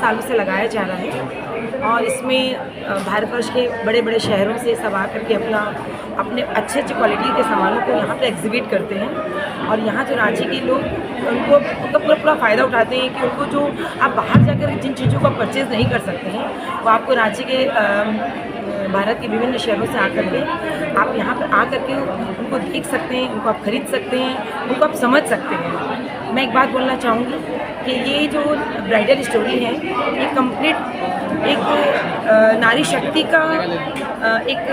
सालों से लगाया जा रहा है और इसमें भारतवर्ष के बड़े बड़े शहरों से सब आकर के अपने अच्छे क्वालिटी के सामानों को यहाँ पे एग्जिबिट करते हैं। और यहाँ जो रांची के लोग उनको उनका पूरा फ़ायदा उठाते हैं कि उनको जो आप बाहर जाकर जिन चीज़ों को परचेज़ नहीं कर सकते हैं वो आपको रांची के भारत के विभिन्न शहरों से आकर के आप यहाँ पर आकर के उनको देख सकते हैं, उनको आप खरीद सकते हैं, उनको आप समझ सकते हैं। मैं एक बात बोलना चाहूँगी कि ये जो ब्राइडल स्टोरी है ये कंप्लीट एक नारी शक्ति का एक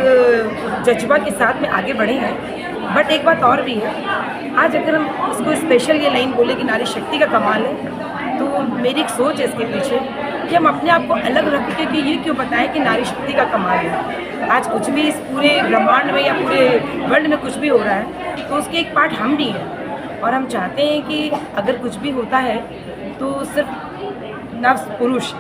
जज्बा के साथ में आगे बढ़े हैं। बट एक बात और भी है, आज अगर हम इसको स्पेशल ये लाइन बोले कि नारी शक्ति का कमाल है तो मेरी एक सोच है इसके पीछे कि हम अपने आप को अलग रख के कि ये क्यों बताएं कि नारी शक्ति का कमाल है। आज कुछ भी इस पूरे ब्रह्मांड में या पूरे वर्ल्ड में कुछ भी हो रहा है तो उसके एक पार्ट हम भी हैं और हम चाहते हैं कि अगर कुछ भी होता है तो सिर्फ नफ्स पुरुष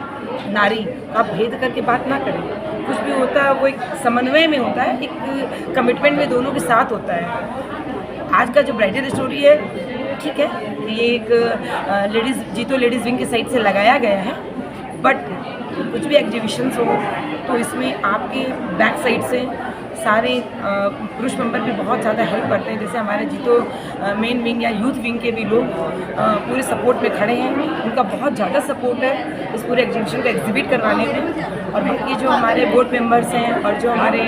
नारी का भेद करके बात ना करें। कुछ भी होता है वो एक समन्वय में होता है, एक कमिटमेंट में दोनों के साथ होता है। आज का जो ब्राइडल स्टोरी है ठीक है, ये एक लेडीज़ विंग की साइड से लगाया गया है, बट कुछ भी एग्जीबिशंस हो तो इसमें आपके बैक साइड से सारे पुरुष मेंबर भी बहुत ज़्यादा हेल्प करते हैं। जैसे हमारे जीतो मेन विंग या यूथ विंग के भी लोग पूरे सपोर्ट में खड़े हैं, उनका बहुत ज़्यादा सपोर्ट है इस पूरे एग्जीबिशन को एग्जिबिट करवाने में। और बाकी जो हमारे बोर्ड मेंबर्स हैं और जो हमारे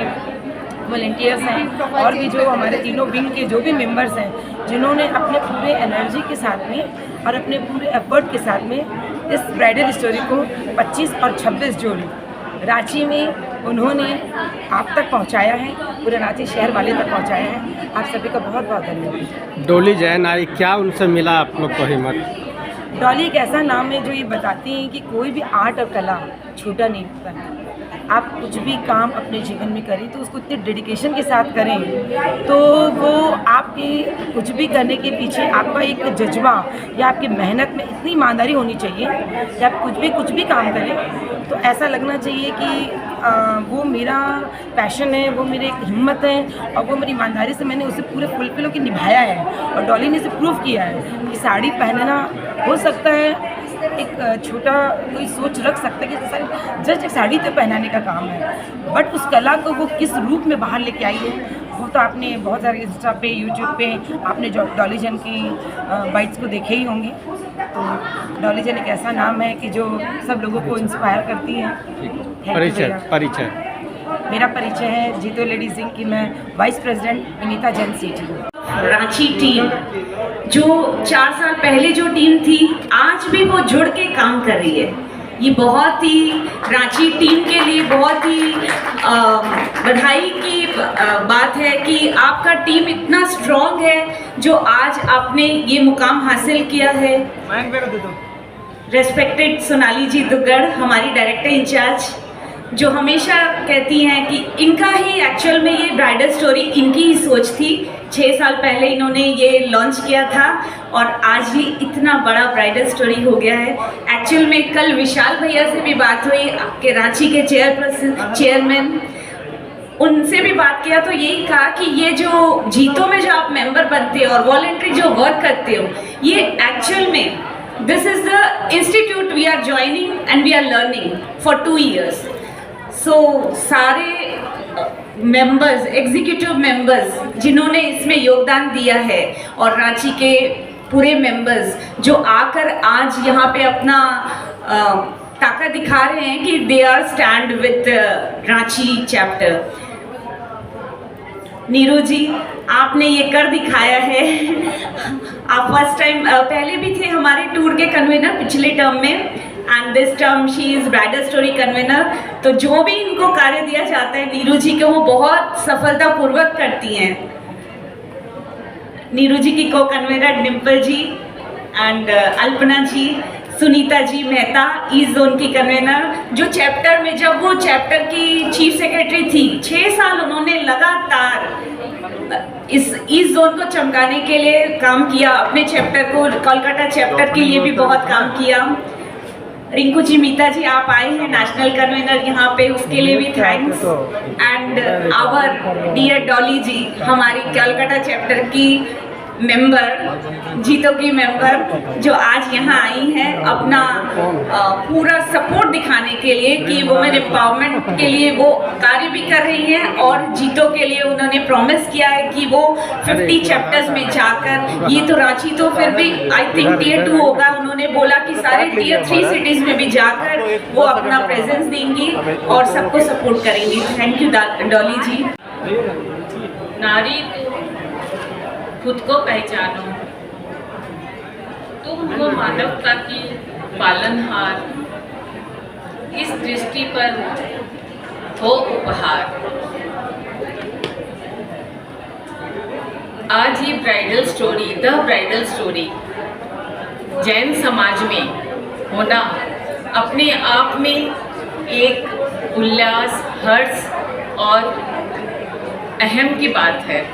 वॉलंटियर्स हैं और भी जो हमारे तीनों विंग के जो भी मेंबर्स हैं जिन्होंने अपने पूरे एनर्जी के साथ में और अपने पूरे एफर्ट के साथ में इस ब्राइडल स्टोरी को 25 और 26 जोड़ी रांची में उन्होंने आप तक पहुंचाया है, पूरे रांची शहर वाले तक पहुंचाया है। आप सभी का बहुत बहुत धन्यवाद। डॉली जैन आई, क्या उनसे मिला आप लोग को हिम्मत? डॉली एक ऐसा नाम है जो ये बताती हैं कि कोई भी आर्ट और कला छोटा नहीं होता है। आप कुछ भी काम अपने जीवन में करें तो उसको इतने डेडिकेशन के साथ करें तो वो आपके कुछ भी करने के पीछे आपका एक जज्बा या आपकी मेहनत में इतनी ईमानदारी होनी चाहिए कि आप कुछ भी काम करें तो ऐसा लगना चाहिए कि वो मेरा पैशन है, वो मेरी एक हिम्मत है और वो मेरी ईमानदारी से मैंने उसे पूरे फुलफिल होकर निभाया है। और डॉली ने इसे प्रूव किया है कि साड़ी पहनना हो सकता है एक छोटा कोई सोच रख सकता है कि जस्ट एक साड़ी तो पहनाने का काम है, बट उस कला को वो किस रूप में बाहर लेके आई है वो तो आपने बहुत सारे इंस्टा पे यूट्यूब पे आपने जो डॉली जैन की बाइट्स को देखे ही होंगे। तो डॉली जैन एक ऐसा नाम है कि जो सब लोगों को इंस्पायर करती है। परिचय मेरा परिचय है जीतो लेडीज विंग की, मैं vice president Vinita Jain city. Ranchi team जो 4 साल पहले जो टीम थी आज भी वो जुड़ के काम कर रही है। ये बहुत ही रांची टीम के लिए बहुत ही बधाई की बात है कि आपका टीम इतना स्ट्रॉन्ग है जो आज आपने ये मुकाम हासिल किया है। रेस्पेक्टेड सोनाली जी दुग्गड़ हमारी डायरेक्टर इंचार्ज जो हमेशा कहती हैं कि इनका ही एक्चुअल में ये ब्राइडल स्टोरी इनकी ही सोच थी। 6 साल पहले इन्होंने ये लॉन्च किया था और आज ये इतना बड़ा ब्राइडल स्टोरी हो गया है। एक्चुअल में कल विशाल भैया से भी बात हुई आपके रांची के चेयरमैन, उनसे भी बात किया तो यही कहा कि ये जो जीतो में जो आप मेंबर बनते हो और वॉलंटरी जो वर्क करते हो ये एक्चुअल में this is the institute we are joining and we are learning for 2 years। So सारे मेंबर्स एग्जीक्यूटिव मेंबर्स जिन्होंने इसमें योगदान दिया है और रांची के पूरे मेंबर्स जो आकर आज यहाँ पे अपना ताकत दिखा रहे हैं कि they are stand with Ranchi chapter. Neeru ji आपने ये कर दिखाया है। आप फर्स्ट टाइम पहले भी थे हमारे टूर के कन्वीनर पिछले टर्म में and this term she is bridal story convener. तो जो भी इनको कार्य दिया जाता है नीरू जी को वो बहुत सफलतापूर्वक करती हैं। नीरू जी की को convener Dimple ji and Alpana ji, Sunita ji Mehta east zone की कन्वीनर जो चैप्टर में जब वो चैप्टर की चीफ सेक्रेटरी थी 6 साल उन्होंने लगातार इस ईस्ट जोन को चमकाने के लिए काम किया। अपने चैप्टर को कोलकाता चैप्टर के लिए भी बहुत काम किया। रिंकू जी मीता जी आप आए हैं नेशनल कन्वीनर यहाँ पे, उसके लिए भी thanks. And our dear Dolly ji हमारी कोलकाता चैप्टर की मेंबर, जीतो की मेंबर जो आज यहाँ आई हैं अपना पूरा सपोर्ट दिखाने के लिए कि वुमेन एम्पावरमेंट के लिए वो कार्य भी कर रही हैं, और जीतो के लिए उन्होंने प्रॉमिस किया है कि वो 50 चैप्टर्स में जाकर, ये तो रांची तो फिर भी आई थिंक टियर 2 होगा, उन्होंने बोला कि सारे टियर 3 सिटीज में भी जाकर वो अपना प्रेजेंस देंगी और सबको सपोर्ट करेंगी। थैंक यू डॉली जी। नारी खुद को पहचानो, तुम हो मानवता की पालनहार, इस दृष्टि पर हो उपहार। आज ये bridal story, the bridal story Jain समाज में होना अपने आप में एक उल्लास, हर्ष और अहम की बात है।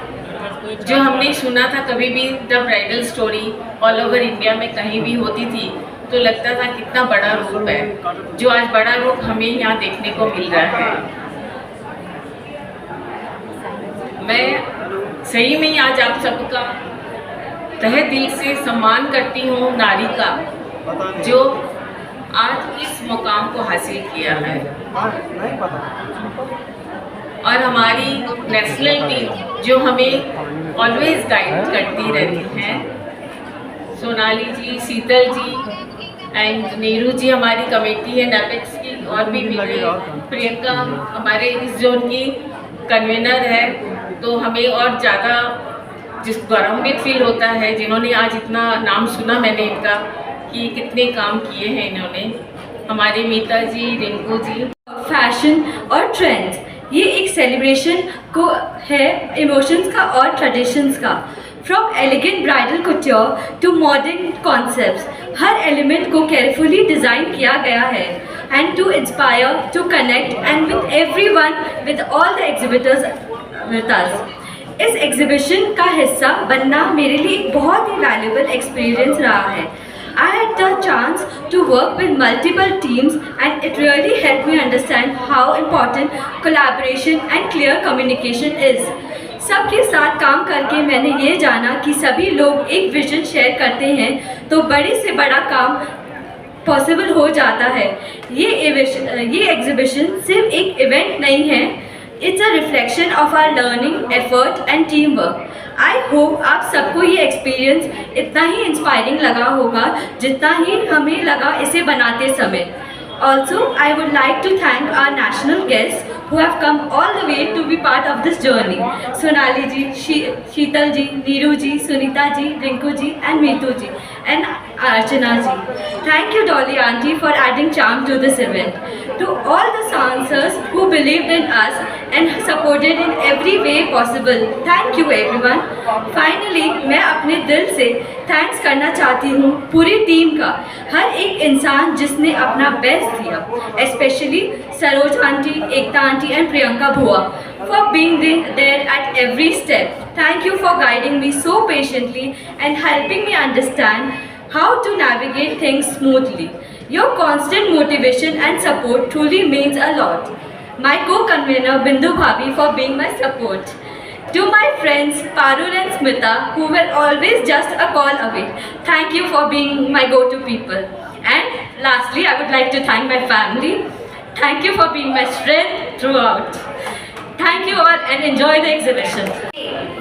जो हमने सुना था, कभी भी the bridal story all over India में कहीं भी होती थी तो लगता था कितना बड़ा रूप है, जो आज बड़ा रूप हमें यहाँ देखने को मिल रहा है। मैं सही में आज आप सबका तहे दिल से सम्मान करती हूँ नारी का, जो आज इस मुकाम को हासिल किया है। और हमारी नेशनल टीम जो हमें ऑलवेज गाइड करती रहती हैं, सोनाली जी, शीतल जी एंड नीरू जी हमारी कमेटी है नैपेक्स की, और भी प्रियंका हमारे इस जोन की कन्वीनर है। तो हमें और ज़्यादा गौरवान्वित फील होता है, जिन्होंने आज इतना नाम सुना मैंने इनका कि कितने काम किए हैं इन्होंने। हमारे मीता जी, रिंकू जी। फैशन और ट्रेंड्स, ये एक सेलिब्रेशन को है इमोशंस का और ट्रेडिशंस का। From elegant bridal couture to modern concepts, हर एलिमेंट को केयरफुली डिज़ाइन किया गया है and to inspire, to connect and with everyone, with all the exhibitors with us. इस एग्जीबिशन का हिस्सा बनना मेरे लिए एक बहुत ही वैल्यूबल एक्सपीरियंस रहा है। I had the chance to work with multiple teams and it really helped me understand how important collaboration and clear communication is. सबके साथ काम करके मैंने ये जाना कि सभी लोग एक विजन शेयर करते हैं तो बड़े से बड़ा काम पॉसिबल हो जाता है। ये एग्जीबिशन सिर्फ एक इवेंट नहीं है, it's a reflection of our learning, effort and team work. I hope आप सबको ये एक्सपीरियंस इतना ही इंस्पायरिंग लगा होगा जितना ही हमें लगा इसे बनाते समय। Also, I would like to thank our national guests who have come all the way to be part of this journey. Sonali ji, Sheetal ji, Neeru ji, Sunita ji, Rinku ji and Meetu ji and Archana ji. Thank you Dolly auntie for adding charm to this event. To all the sponsors who believed in us and supported in every way possible, thank you everyone. Finally, मैं अपने दिल से thanks करना चाहती हूँ पूरी team का, हर एक इंसान जिसने अपना बेस्ट दिया, specially Saroj aunty, Ekta aunty and Priyanka भुआ for being there at every step. Thank you for guiding me so patiently and helping me understand how to navigate things smoothly. Your constant motivation and support truly means a lot. My co-convener Bindu Bhabhi for being my support. To my friends Parul and Smita who were always just a call away, thank you for being my go-to people. And lastly, I would like to thank my family. Thank you for being my strength throughout. Thank you all and enjoy the exhibition.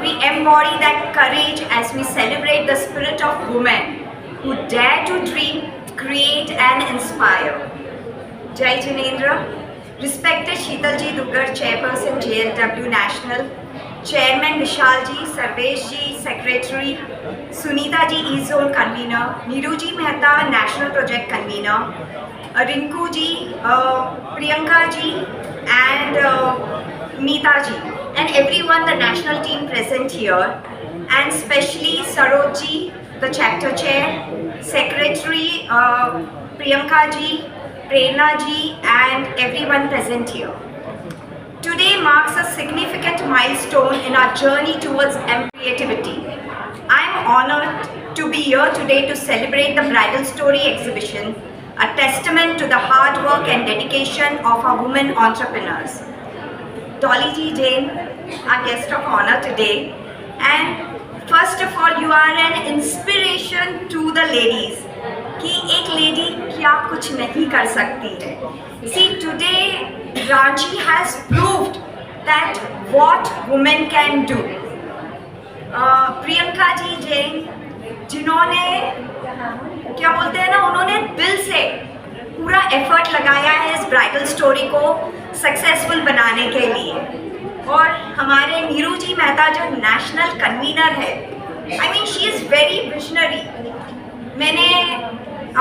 We embody that courage as we celebrate the spirit of women who dare to dream, create and inspire. Jai Jinendra, respected Sheetal ji Duggar, Chairperson JLW National, Chairman Vishal ji, Sarvesh ji, Secretary, Sunita ji, E-Zone Convener, Neeru ji Mehta, National Project Convener, Rinku ji, Priyanka ji and Meeta ji and everyone, the national team present here, and especially Saroj ji, the chapter chair, secretary Priyanka ji, Prerna ji and everyone present here. Today marks a significant milestone in our journey towards creativity. I am honored to be here today to celebrate the Bridal Story exhibition, a testament to the hard work and dedication of our women entrepreneurs. Dolly Ji Jain, our guest of honor today, and first of all you are an inspiration to the ladies कि एक lady क्या कुछ नहीं कर सकती है. See today Ranchi has proved that what women can do. Priyanka ji Jain जिन्होंने क्या बोलते हैं ना, उन्होंने दिल से पूरा एफर्ट लगाया है इस ब्राइडल स्टोरी को सक्सेसफुल बनाने के लिए. और हमारे नीरू जी मेहता जो नेशनल कन्वीनर है, I mean she is very visionary. मैंने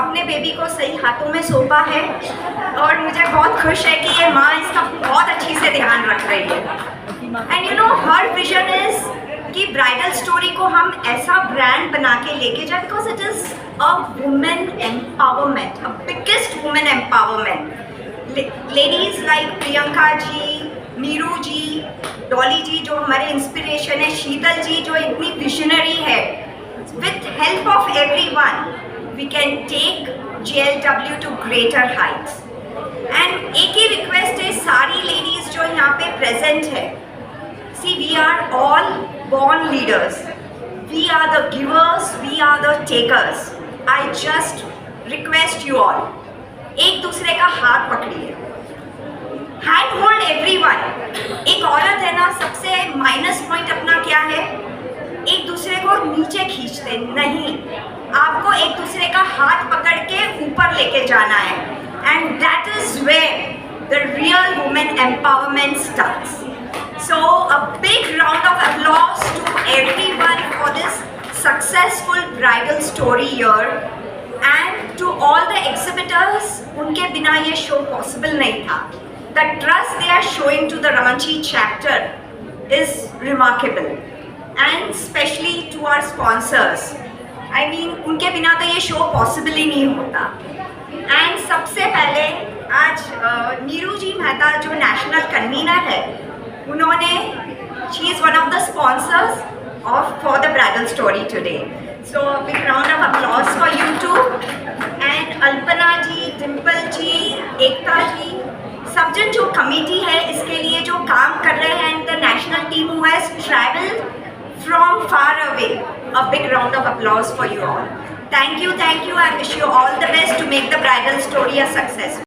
अपने बेबी को सही हाथों में सौंपा है और मुझे बहुत खुश है कि ये माँ इसका बहुत अच्छी से ध्यान रख रही है. And you know her vision is कि ब्राइडल स्टोरी को हम ऐसा ब्रांड बना के लेके जाए, because it is a women empowerment, a biggest women empowerment. Ladies like Priyanka ji, Neeru ji, Dolly ji जो हमारे इंस्पिरेशन है, शीतल जी जो इतनी विजनरी है, with help of everyone we can take JLW to greater heights. And एक ही रिक्वेस्ट है सारी लेडीज़ जो यहाँ पे प्रेजेंट है, see we are all born leaders, we are the givers, we are the takers. I just request you all, एक दूसरे का हाथ पकड़िए, हैंड होल्ड एवरीवन. एक औरत है ना, सबसे माइनस पॉइंट अपना क्या है, एक दूसरे को नीचे खींचते नहीं, आपको एक दूसरे का हाथ पकड़ के ऊपर लेके जाना है. And that is where the real women empowerment starts. So a big round of applause to everyone for this successful bridal story year and to all the exhibitors. उनके बिना ये show possible नहीं था. The trust they are showing to the Ranchi chapter is remarkable, and especially to our sponsors. I mean उनके बिना तो ये show possible ही नहीं होता. And सबसे पहले आज नीरू जी मेहता जो नेशनल कन्वीनर है, उन्होंने she is one of the sponsors for the bridal story today. So a big round of applause for you too. And Alpana जी, डिम्पल जी, एकता जी, सब जन जो कमेटी है इसके लिए जो काम कर रहे हैं, and the national team who has traveled from far away. A big round of applause for you all. Thank you. I wish you all the best to make the bridal story a success.